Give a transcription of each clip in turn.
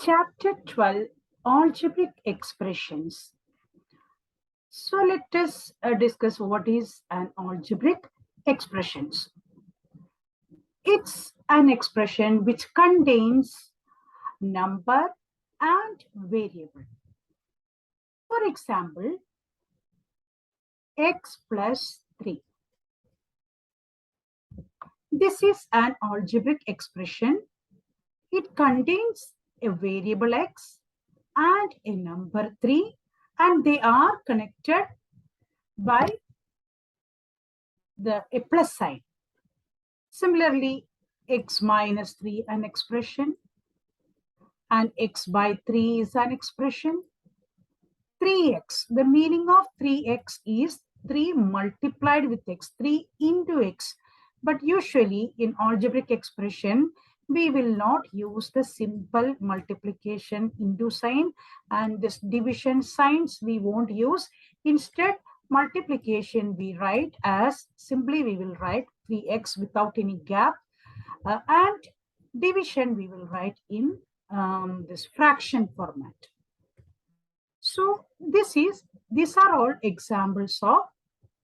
Chapter 12 Algebraic Expressions. So let us discuss what is an algebraic expressions. It's an expression which contains number and variable. For example, x plus 3. This is an algebraic expression. It contains a variable x and a number 3, and they are connected by a plus sign. Similarly, x minus 3 an expression, and x by 3 is an expression. 3x, the meaning of 3x is 3 multiplied with x, 3 into x. But usually in algebraic expression, we will not use the simple multiplication into sign, and this division signs we won't use. Instead, multiplication we write as simply we will write 3x without any gap, and division we will write in this fraction format. So these are all examples of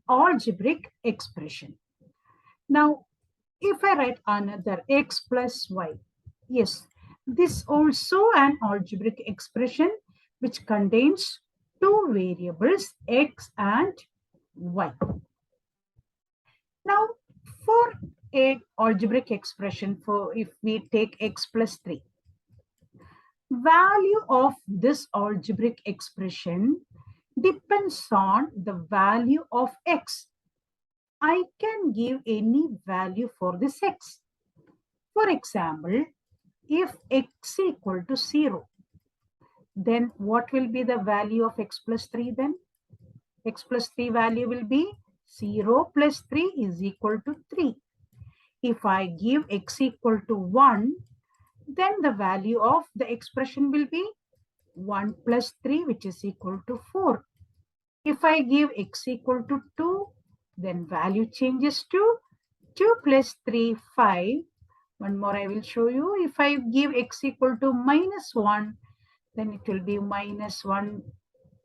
algebraic expression. Now, if I write another x plus y, yes, this also an algebraic expression which contains two variables, x and y. Now, for a algebraic expression, for if we take x plus 3, value of this algebraic expression depends on the value of x. I can give any value for this x. For example, if x equal to 0, then what will be the value of x plus 3 then? X plus 3 value will be 0 plus 3 is equal to 3. If I give x equal to 1, then the value of the expression will be 1 plus 3, which is equal to 4. If I give x equal to 2, then value changes to 2 plus 3, 5. One more I will show you. If I give x equal to minus 1, then it will be minus 1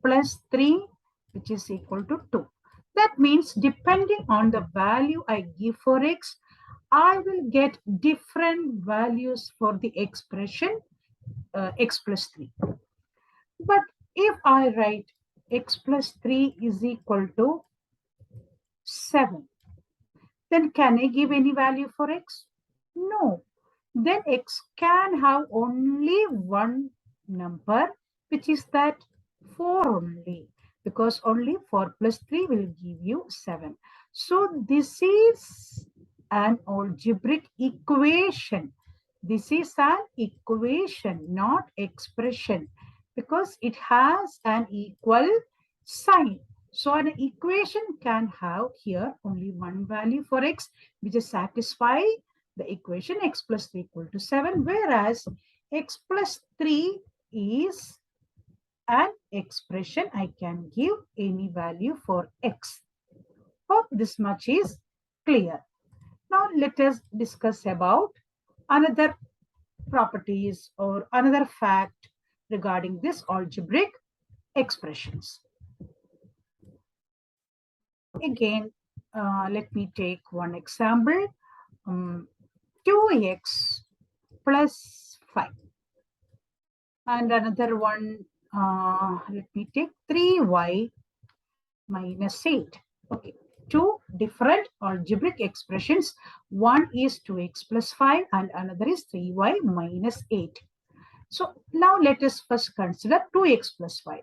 plus 3, which is equal to 2. That means depending on the value I give for x, I will get different values for the expression x plus 3. But if I write x plus 3 is equal to 7, then can I give any value for x? No. Then x can have only one number, which is that 4 only, because only 4 plus 3 will give you 7. So this is an algebraic equation. This is an equation, not expression, because it has an equal sign. So an equation can have here only one value for x, which is satisfy the equation x plus 3 equal to 7, whereas x plus 3 is an expression. I can give any value for x. Hope this much is clear. Now let us discuss about another properties or another fact regarding this algebraic expressions. Again, let me take one example. 2x plus 5. And another one, let me take 3y minus 8. Okay, two different algebraic expressions. One is 2x plus 5 and another is 3y minus 8. So now let us first consider 2x plus 5.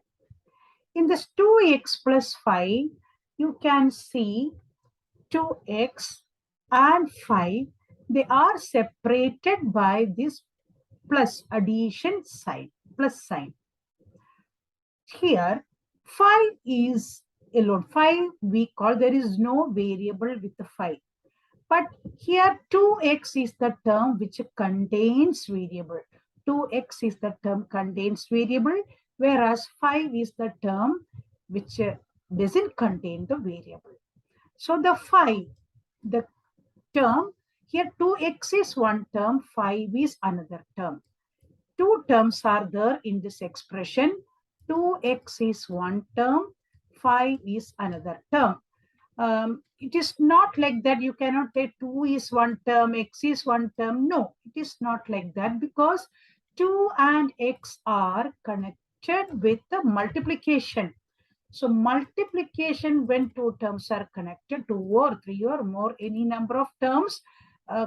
In this 2x plus 5, you can see 2x and 5, they are separated by this plus addition sign, plus sign. Here, 5 is alone. 5 we call, there is no variable with the 5. But here 2x is the term which contains variable. 2x is the term contains variable, whereas 5 is the term which doesn't contain the variable. So the 5, the term, here 2x is one term, 5 is another term. Two terms are there in this expression. 2x is one term, 5 is another term. It is not like that. You cannot say 2 is one term, x is one term. No, it is not like that, because 2 and x are connected with the multiplication. So multiplication, when two terms are connected, two or three or more, any number of terms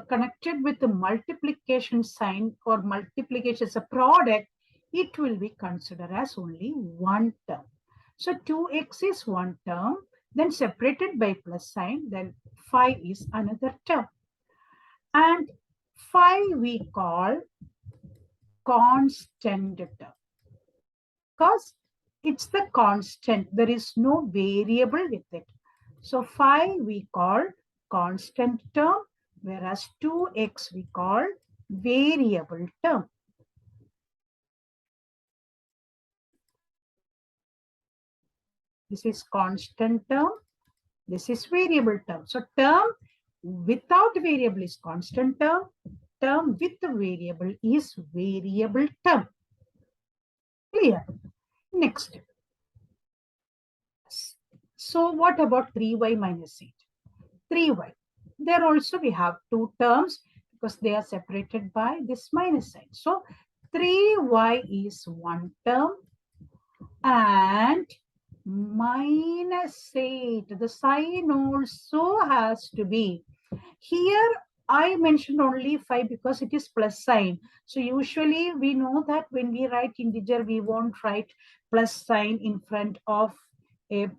connected with the multiplication sign or multiplication as a product, it will be considered as only one term. So 2x is one term, then separated by plus sign, then 5 is another term. And 5 we call constant term, because it's the constant. There is no variable with it. So 5 we call constant term, whereas 2x we call variable term. This is constant term. This is variable term. So term without variable is constant term. Term with the variable is variable term. Clear? Next. So what about 3y minus 8? 3y. There also we have two terms because they are separated by this minus sign. So 3y is one term and minus 8. The sign also has to be. Here I mentioned only 5 because it is plus sign. So usually we know that when we write integer, we won't write plus sign in front of a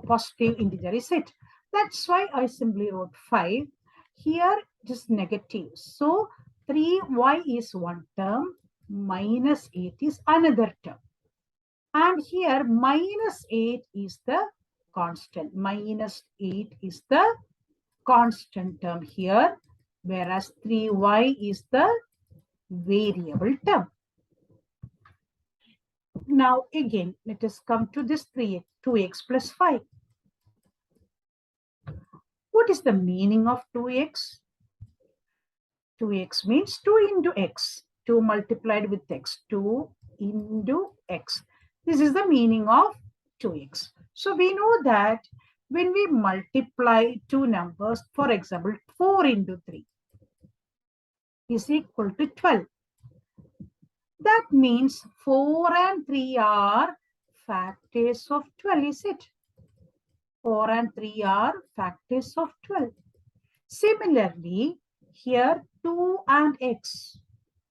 positive integer, is it? That's why I simply wrote 5. Here it is negative. So 3y is one term, minus 8 is another term. And here minus 8 is the constant. Minus 8 is the constant term here, whereas 3y is the variable term. Now again, let us come to this 2x plus 5. What is the meaning of 2x? 2x means 2 into x. 2 multiplied with x. 2 into x. This is the meaning of 2x. So we know that when we multiply two numbers, for example, 4 into 3 is equal to 12. That means 4 and 3 are factors of 12, is it? 4 and 3 are factors of 12. Similarly, here 2 and x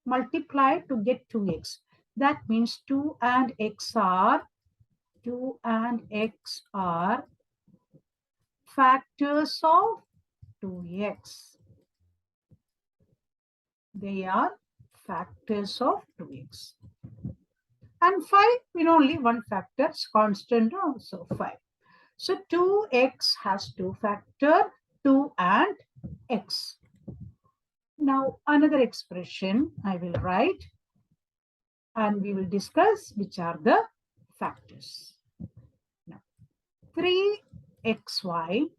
multiply to get 2x. That means 2 and x are factors of 2x. They are factors of 2x. And 5, we know only one factor, it's constant also 5. So 2x has two factors, 2 and x. Now another expression I will write and we will discuss which are the factors. Now 3xy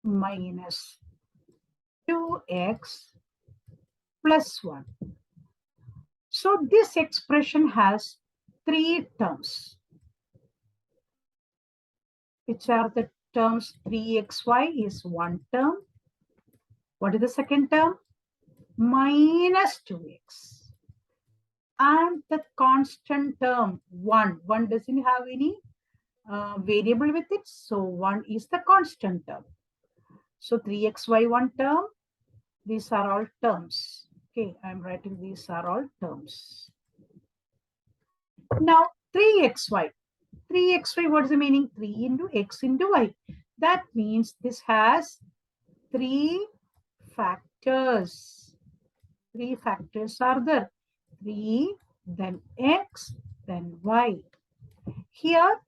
minus 2x plus 1. So this expression has three terms. Which are the terms? 3xy is one term. What is the second term? Minus 2x. And the constant term 1. 1 doesn't have any variable with it. So 1 is the constant term. So 3xy one term. These are all terms. Okay, I'm writing these are all terms. Now 3xy. 3xy, what is the meaning? 3 into x into y. That means this has three factors. Three factors are there. 3, then x, then y. Here,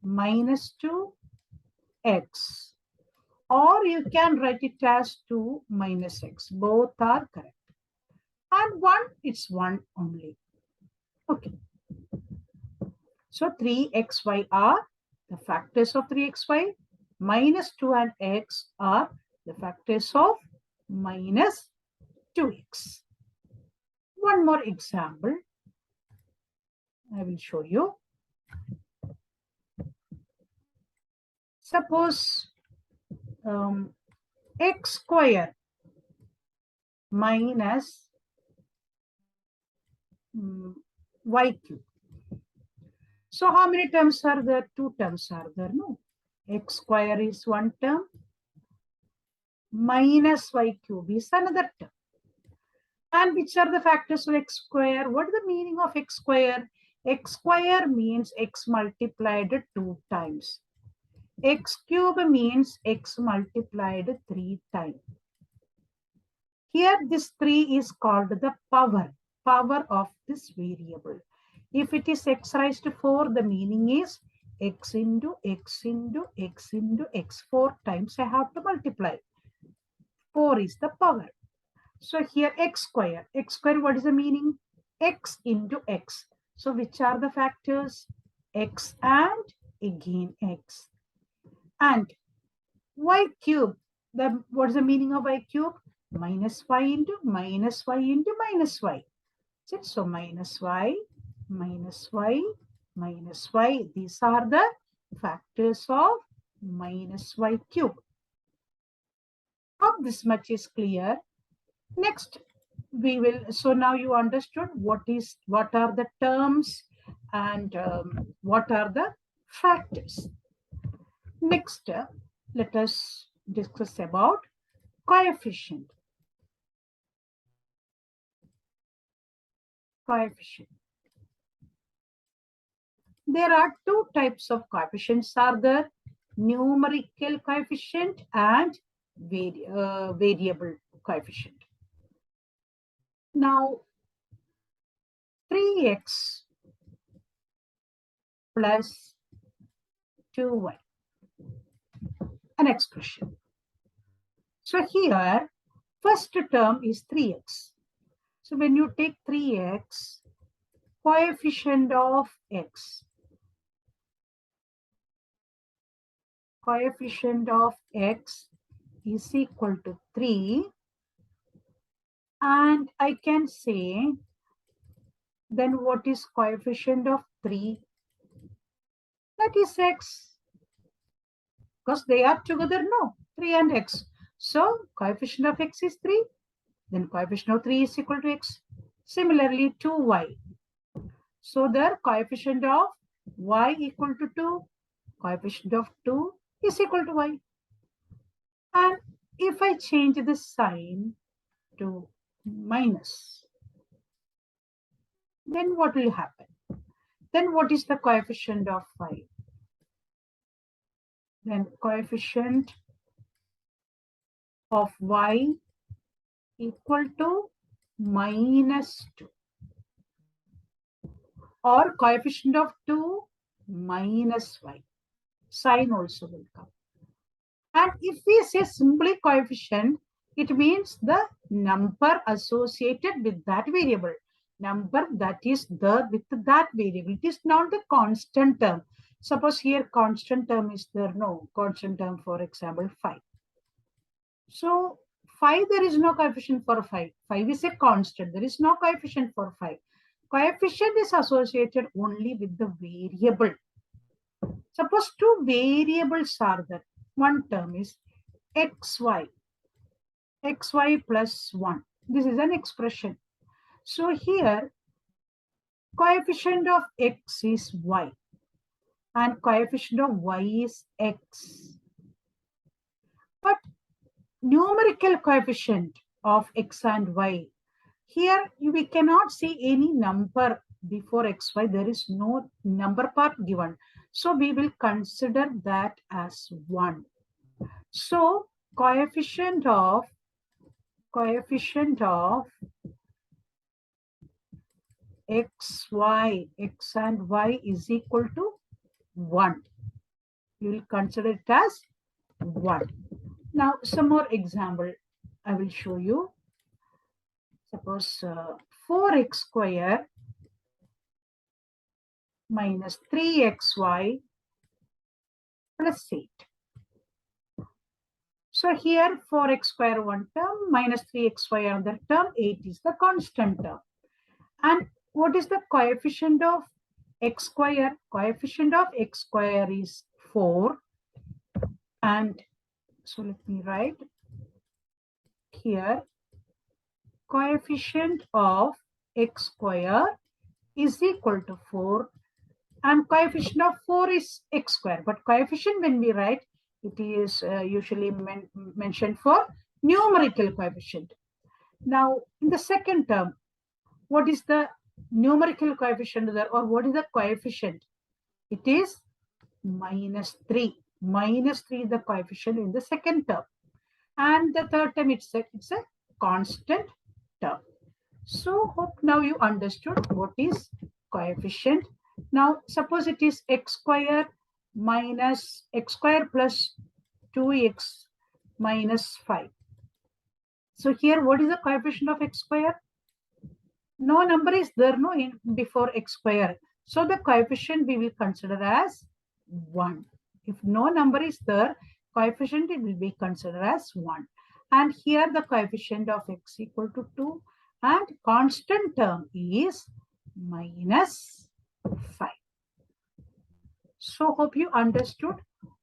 minus 2x. Or you can write it as 2 minus x. Both are correct. And 1, it's 1 only. Okay. So 3xy are the factors of 3xy. Minus 2 and x are the factors of minus 2x. One more example I will show you. Suppose x square minus y cube. So how many terms are there? Two terms are there, no? X square is one term, minus y cube is another term. And which are the factors of x square? What is the meaning of x square? X square means x multiplied 2 times. X cube means x multiplied 3 times. Here this 3 is called the power of this variable. If it is x raised to 4, the meaning is x into x into x into x. 4 times I have to multiply. 4 is the power. So here x square, what is the meaning? X into x. So which are the factors? X and again x. And y cube, what is the meaning of y cube? Minus y into minus y into minus y. So minus y, minus y, minus y. These are the factors of minus y cube. Hope this much is clear. Next, we will, so now you understood what are the terms and what are the factors. Next, let us discuss about coefficient. There are two types of coefficients are there: numerical coefficient and variable coefficient. Now, 3x plus 2y, an expression. So here, first term is 3x. So when you take 3x, coefficient of x is equal to 3. And I can say, then what is coefficient of 3? That is x. Because they are together, no? 3 and x. So coefficient of x is 3. Then coefficient of 3 is equal to x. Similarly, 2y. So the coefficient of y equal to 2. Coefficient of 2 is equal to y. And if I change the sign to minus, then what will happen? Then what is the coefficient of y? Then coefficient of y equal to minus 2. Or coefficient of 2 minus y. Sign also will come. And if we say simply coefficient, it means the number associated with that variable. Number that is there with that variable. It is not the constant term. Suppose here constant term is there. No, constant term, for example, 5. So 5, there is no coefficient for 5. 5 is a constant. There is no coefficient for 5. Coefficient is associated only with the variable. Suppose two variables are there. One term is xy plus 1. This is an expression. So here, coefficient of x is y and coefficient of y is x. But numerical coefficient of x and y, here we cannot see any number before xy. There is no number part given. So we will consider that as 1. So coefficient of x and y is equal to 1. You will consider it as 1. Now some more example I will show you. Suppose 4x square minus 3xy plus 8. So here 4x square one term, minus 3xy another term, 8 is the constant term. And what is the coefficient of x square? Coefficient of x square is 4. And so let me write here, coefficient of x square is equal to 4, and coefficient of 4 is x square. But coefficient, when we write, it is usually mentioned for numerical coefficient. Now, in the second term, what is the numerical coefficient there, or what is the coefficient? It is -3. -3 is the coefficient in the second term. And the third term, it's a constant term. So hope now you understood what is coefficient. Now suppose it is x square minus x square plus 2x minus 5. So here, what is the coefficient of x square? No number is there, no, in before x square. So the coefficient we will consider as 1. If no number is there, coefficient it will be considered as 1. And here the coefficient of x equal to 2, and constant term is -5. So hope you understood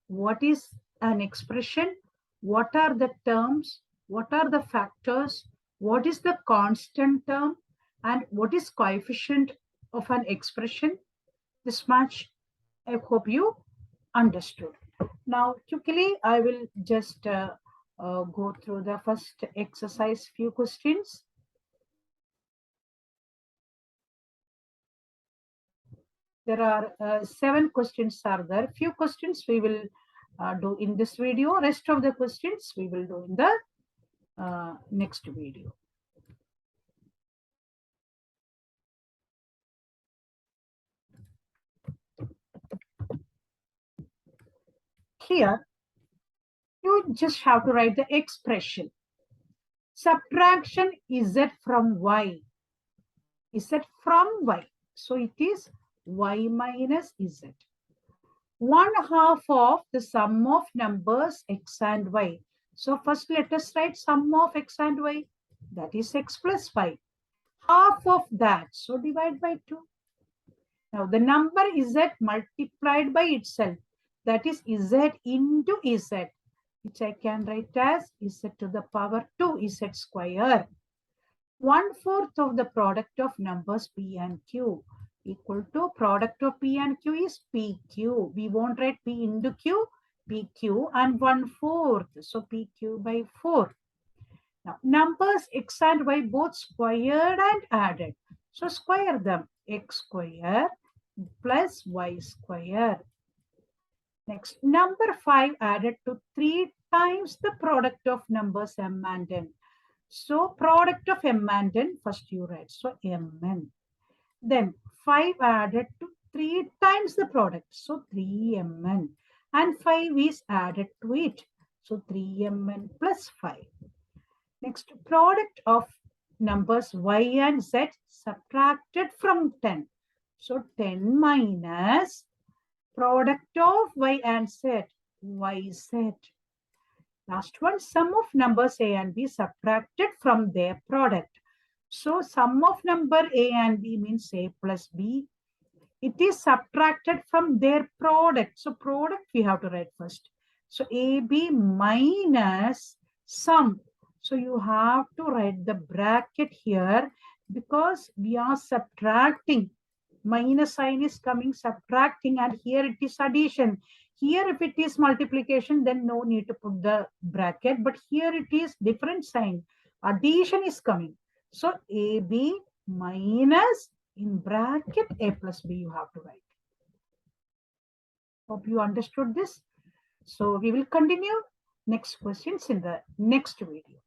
what is an expression, what are the terms, what are the factors, what is the constant term, and what is coefficient of an expression. This much I hope you understood. Now quickly I will just go through the first exercise, few questions. There are 7 questions are there. Few questions we will do in this video. Rest of the questions we will do in the next video. Here, you just have to write the expression. Subtraction z from y. Z from y. So it is y minus z. 1/2 of the sum of numbers x and y. So first let us write sum of x and y. That is x plus 5. Half of that. So divide by 2. Now the number z multiplied by itself. That is z into z. Which I can write as z to the power 2 z square. 1/4 of the product of numbers p and q equal to product of p and q is pq. We won't write p into q, pq, and 1/4. So pq by 4. Now numbers x and y both squared and added. So square them. X square plus y square. Next, number 5 added to 3 times the product of numbers m and n. So product of m and n, first you write. So mn. Then 5 added to 3 times the product. So 3mn. And 5 is added to it. So 3mn plus 5. Next, product of numbers y and z subtracted from 10. So 10 minus product of y and z, yz. Last one, sum of numbers a and b subtracted from their product. So sum of number a and b means a plus b. It is subtracted from their product. So product we have to write first. So ab minus sum. So you have to write the bracket here because we are subtracting. Minus sign is coming, subtracting, and here it is addition. Here if it is multiplication, then no need to put the bracket, but here it is different sign. Addition is coming. So AB minus in bracket A plus B you have to write. Hope you understood this. So we will continue next questions in the next video.